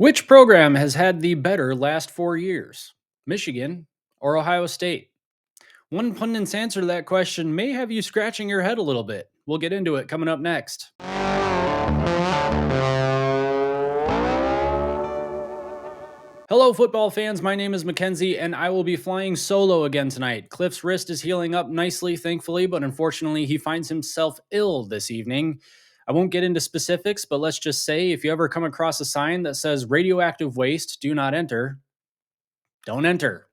Which program has had the better last 4 years? Michigan or Ohio State? One pundit's answer to that question may have you scratching your head a little bit. We'll get into it coming up next. Hello, football fans. My name is Mackenzie, and I will be flying solo again tonight. Cliff's wrist is healing up nicely, thankfully, but unfortunately, he finds himself ill this evening. I won't get into specifics, but let's just say if you ever come across a sign that says radioactive waste, do not enter, don't enter.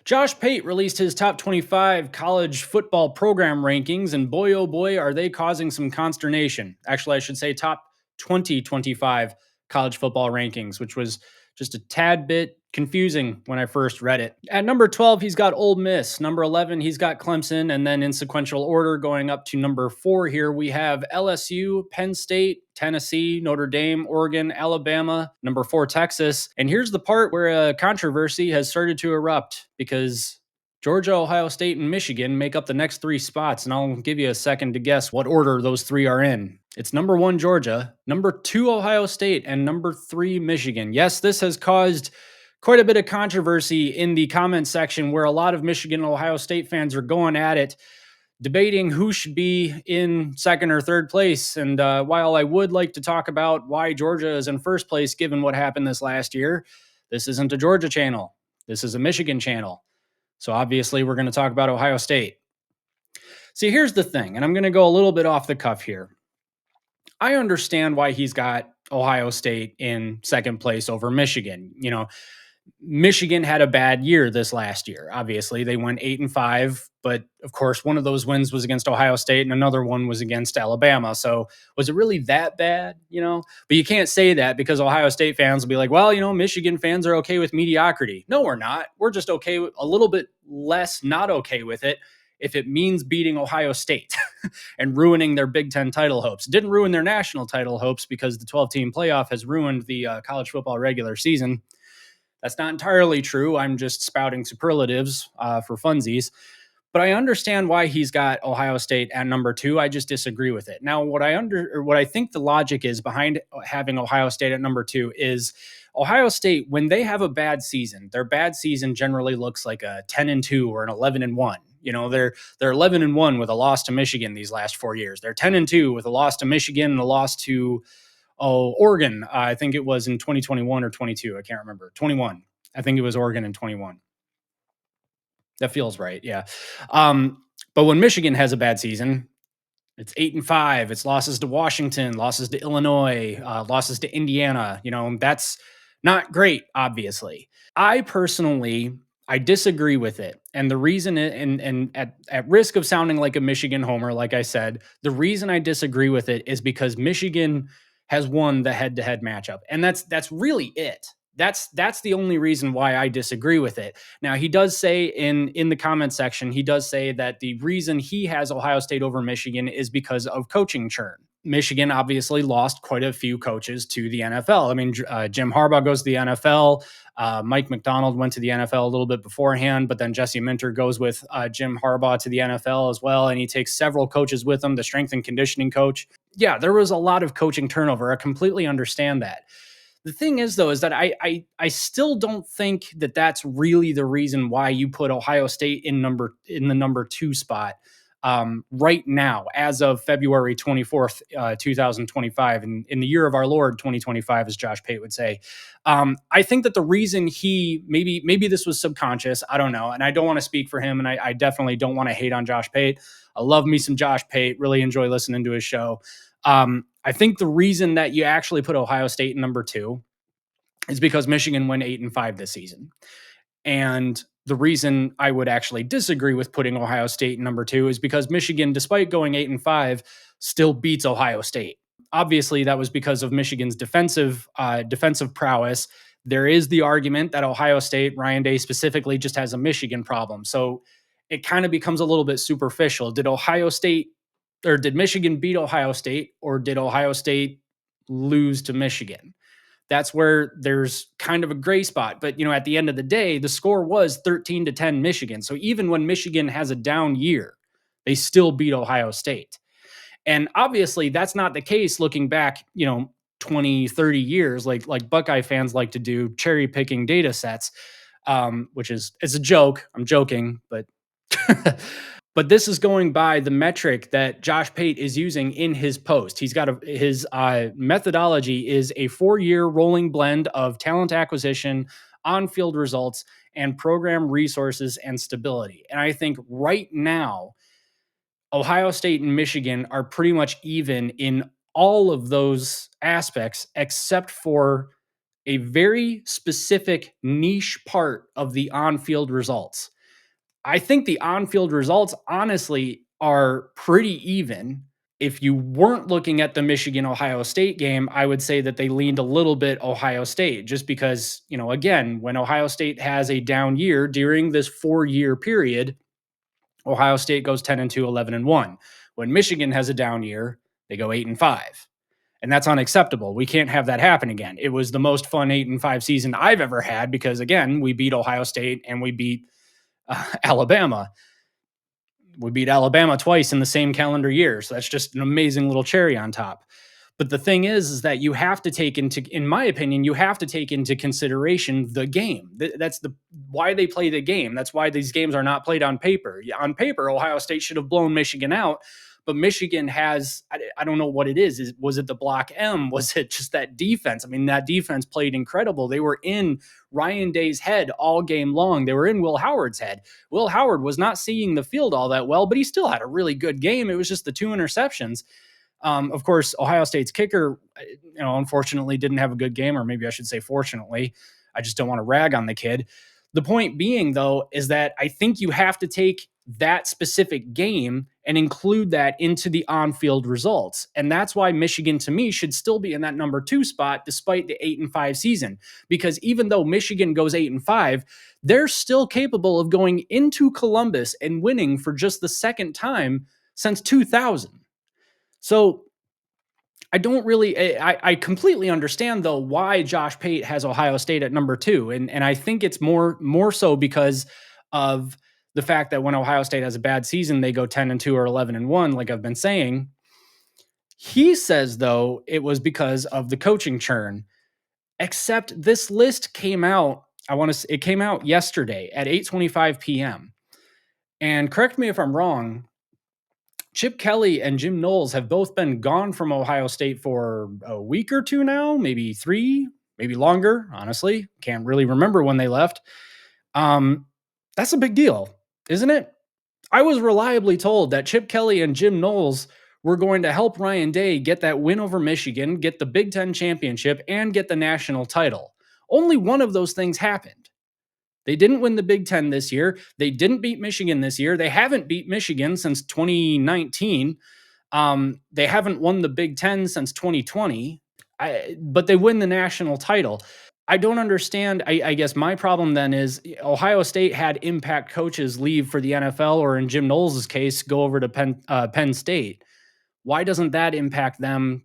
Josh Pate released his top 25 college football program rankings, and boy, oh boy, are they causing some consternation. Actually, I should say top 2025 college football rankings, which was just a tad bit confusing when I first read it. At number 12, he's got Ole Miss. Number 11, he's got Clemson. And then in sequential order, going up to number 4 here, we have LSU, Penn State, Tennessee, Notre Dame, Oregon, Alabama, number 4, Texas. And here's the part where a controversy has started to erupt because Georgia, Ohio State, and Michigan make up the next 3 spots. And I'll give you a second to guess what order those 3 are in. It's number 1, Georgia, number 2, Ohio State, and number 3, Michigan. Yes, this has caused quite a bit of controversy in the comment section where a lot of Michigan and Ohio State fans are going at it, debating who should be in second or third place. And while I would like to talk about why Georgia is in first place, given what happened this last year, this isn't a Georgia channel. This is a Michigan channel. So obviously we're going to talk about Ohio State. See, here's the thing, and I'm going to go a little bit off the cuff here. I understand why he's got Ohio State in second place over Michigan. You know, Michigan had a bad year this last year. Obviously, they went 8-5, but of course, one of those wins was against Ohio State and another one was against Alabama. So was it really that bad? But you can't say that because Ohio State fans will be like, well, Michigan fans are okay with mediocrity. No, we're not. We're just okay with a little bit less not okay with it if it means beating Ohio State and ruining their Big Ten title hopes. It didn't ruin their national title hopes because the 12-team playoff has ruined the college football regular season. That's not entirely true. I'm just spouting superlatives for funsies. But I understand why he's got Ohio State at number 2. I just disagree with it. Now, what I think the logic is behind having Ohio State at number 2 is Ohio State, when they have a bad season, their bad season generally looks like a 10-2 or an 11-1. They're 11-1 with a loss to Michigan these last 4 years. They're 10-2 with a loss to Michigan and a loss to Oregon. I think it was in 2021 or 22. I can't remember. 21. I think it was Oregon in 21. That feels right. Yeah. But when Michigan has a bad season, it's 8-5. It's losses to Washington, losses to Illinois, losses to Indiana. That's not great, obviously. I disagree with it. And the reason, and at risk of sounding like a Michigan homer, like I said, the reason I disagree with it is because Michigan has won the head-to-head matchup. And that's really it. That's the only reason why I disagree with it. Now, he does say in the comment section, he does say that the reason he has Ohio State over Michigan is because of coaching churn. Michigan obviously lost quite a few coaches to the NFL. I mean, Jim Harbaugh goes to the NFL. Mike McDonald went to the NFL a little bit beforehand, but then Jesse Minter goes with Jim Harbaugh to the NFL as well, and he takes several coaches with him, the strength and conditioning coach. Yeah, there was a lot of coaching turnover. I completely understand that. The thing is, though, is that I still don't think that that's really the reason why you put Ohio State in the number 2 spot right now, as of February 24th, 2025, in the year of our Lord 2025, as Josh Pate would say. I think that the reason he maybe this was subconscious, I don't know, and I don't want to speak for him, and I definitely don't want to hate on Josh Pate. I love me some Josh Pate, really enjoy listening to his show. I think the reason that you actually put Ohio State in number 2 is because Michigan went 8-5 this season. And the reason I would actually disagree with putting Ohio State in number 2 is because Michigan, despite going 8-5, still beats Ohio State. Obviously, that was because of Michigan's defensive prowess. There is the argument that Ohio State, Ryan Day specifically, just has a Michigan problem. So it kind of becomes a little bit superficial. Did Michigan beat Ohio State, or did Ohio State lose to Michigan? That's where there's kind of a gray spot. But, at the end of the day, the score was 13-10 Michigan. So even when Michigan has a down year, they still beat Ohio State. And obviously that's not the case looking back, 20, 30 years, like Buckeye fans like to do, cherry picking data sets, which is it's a joke. I'm joking, but but this is going by the metric that Josh Pate is using in his post. He's got his methodology is a 4-year rolling blend of talent acquisition, on-field results, and program resources and stability. And I think right now, Ohio State and Michigan are pretty much even in all of those aspects, except for a very specific niche part of the on field results. I think the on field results, honestly, are pretty even. If you weren't looking at the Michigan Ohio State game, I would say that they leaned a little bit Ohio State, just because, again, when Ohio State has a down year during this 4-year period, Ohio State goes 10-2, 11-1. When Michigan has a down year, they go 8-5. And that's unacceptable. We can't have that happen again. It was the most fun 8-5 season I've ever had because, again, we beat Ohio State and we beat Alabama. We beat Alabama twice in the same calendar year. So that's just an amazing little cherry on top. But the thing is that you have to take into, in my opinion, you have to take into consideration the game. That's why they play the game. That's why these games are not played on paper. On paper, Ohio State should have blown Michigan out, but Michigan has, I don't know what it is. Was it the block M? Was it just that defense? I mean, that defense played incredible. They were in Ryan Day's head all game long. They were in Will Howard's head. Will Howard was not seeing the field all that well, but he still had a really good game. It was just the 2 interceptions. Of course, Ohio State's kicker, unfortunately didn't have a good game, or maybe I should say fortunately. I just don't want to rag on the kid. The point being, though, is that I think you have to take that specific game and include that into the on-field results. And that's why Michigan, to me, should still be in that number 2 spot despite the 8-5 season. Because even though Michigan goes 8-5, they're still capable of going into Columbus and winning for just the second time since 2000. So I don't really, I completely understand though why Josh Pate has Ohio State at number 2, and I think it's more so because of the fact that when Ohio State has a bad season, they go 10-2 or 11-1, like I've been saying. He says though it was because of the coaching churn. Except this list came out. It came out yesterday at 8:25 p.m. And correct me if I'm wrong. Chip Kelly and Jim Knowles have both been gone from Ohio State for a week or 2 now, maybe 3, maybe longer. Honestly, can't really remember when they left. That's a big deal, isn't it? I was reliably told that Chip Kelly and Jim Knowles were going to help Ryan Day get that win over Michigan, get the Big Ten championship, and get the national title. Only one of those things happened. They didn't win the Big Ten this year. They didn't beat Michigan this year. They haven't beat Michigan since 2019. They haven't won the Big Ten since 2020, but they win the national title. I don't understand. I guess my problem then is Ohio State had impact coaches leave for the NFL, or in Jim Knowles' case, go over to Penn State. Why doesn't that impact them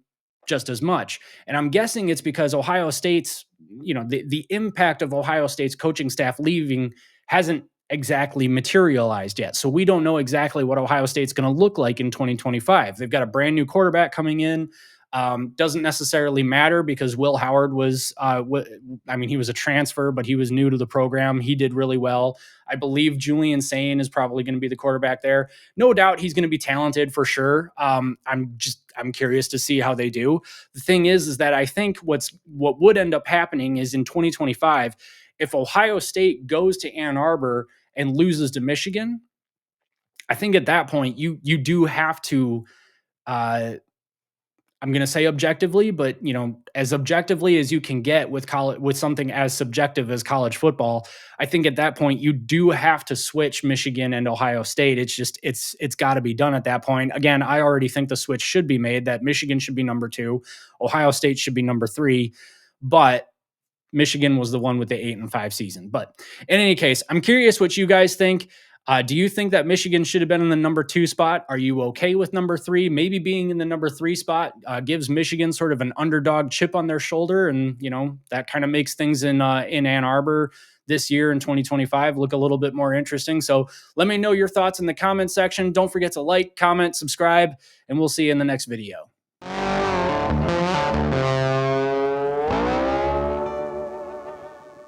just as much? And I'm guessing it's because Ohio State's, the impact of Ohio State's coaching staff leaving hasn't exactly materialized yet. So we don't know exactly what Ohio State's going to look like in 2025. They've got a brand new quarterback coming in. Doesn't necessarily matter because Will Howard was, he was a transfer, but he was new to the program. He did really well. I believe Julian Sain is probably going to be the quarterback there. No doubt he's going to be talented for sure. I'm curious to see how they do. The thing is that I think what would end up happening is in 2025, if Ohio State goes to Ann Arbor and loses to Michigan, I think at that point you do have to, I'm going to say objectively, but as objectively as you can get with something as subjective as college football, I think at that point you do have to switch Michigan and Ohio State. It's got to be done at that point. Again, I already think the switch should be made, that Michigan should be number 2, Ohio State should be number 3, but Michigan was the one with the 8-5 season. But in any case, I'm curious what you guys think. Do you think that Michigan should have been in the number 2 spot? Are you okay with number 3? Maybe being in the number 3 spot gives Michigan sort of an underdog chip on their shoulder, and that kind of makes things in Ann Arbor this year in 2025 look a little bit more interesting. So let me know your thoughts in the comment section. Don't forget to like, comment, subscribe, and we'll see you in the next video.